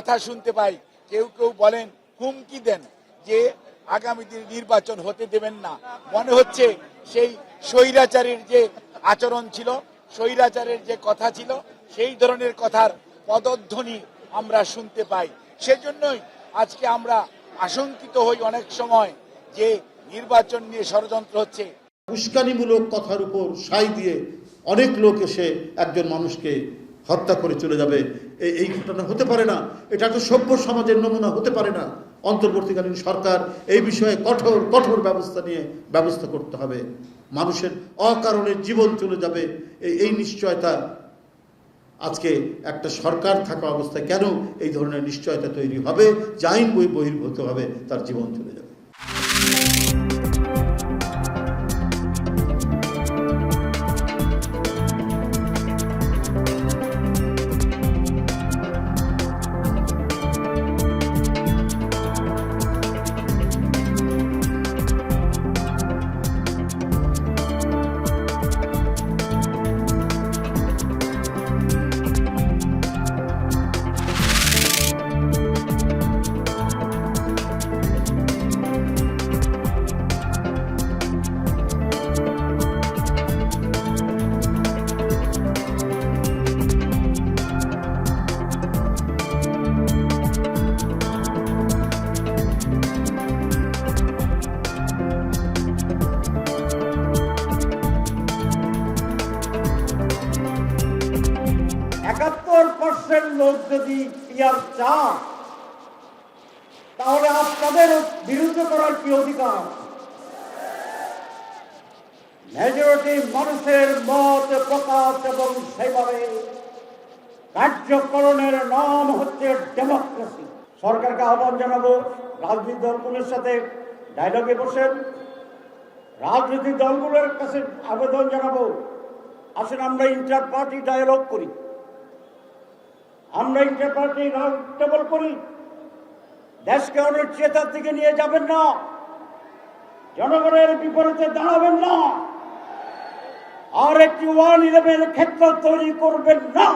কথা শুনতে পাই, কেউ কেউ বলেন, হুমকি দেন যে আগামী দিনে নির্বাচন হতে দেবেন না। মনে হচ্ছে সেই স্বৈরাচারের যে আচরণ ছিল, স্বৈরাচারের যে কথা ছিল, সেই ধরনের কথার পদধ্বনি আমরা শুনতে পাই। সেজন্যই আজকে আমরা আশঙ্কিত হই অনেক সময় যে নির্বাচন নিয়ে ষড়যন্ত্র হচ্ছে। উস্কানিমূলক কথার উপর সাই দিয়ে অনেক লোক এসে একজন মানুষকে হত্যা করে চলে যাবে, এই ঘটনা হতে পারে না। এটা একটা সভ্য সমাজের নমুনা হতে পারে না। অন্তর্বর্তীকালীন সরকার এই বিষয়ে কঠোর কঠোর ব্যবস্থা করতে হবে। মানুষের অকারণে জীবন চলে যাবে, এই নিশ্চয়তা আজকে একটা সরকার থাকা অবস্থায় কেন এই ধরনের নিশ্চয়তা তৈরি হবে যে আইন বহির্ভূত হবে তার জীবন চলে যাবে। লোক যদি পিয়ার চান, তাহলে আপনাদের বিরুদ্ধে করার কি অধিকার? মেজরিটি মানুষের মত প্রকাশ এবং সেভাবে কার্যকরণের নাম হচ্ছে ডেমোক্রেসি। সরকারকে আহ্বান জানাবো, রাজনৈতিক দলগুলোর সাথে ডায়লগে বসেন। রাজনৈতিক দলগুলোর কাছে আবেদন জানাবো, আসেন আমরা ইন্টার পার্টি ডায়ালগ করি, আমরা ইন্টার পার্টি রাউন্ড টেবল করি। দেশকে অনিশ্চয়তার দিকে নিয়ে যাবেন না, জনগণের বিপরীতে দাঁড়াবেন না, আর একটি 1-11 ক্ষেত্র তৈরি করবেন না।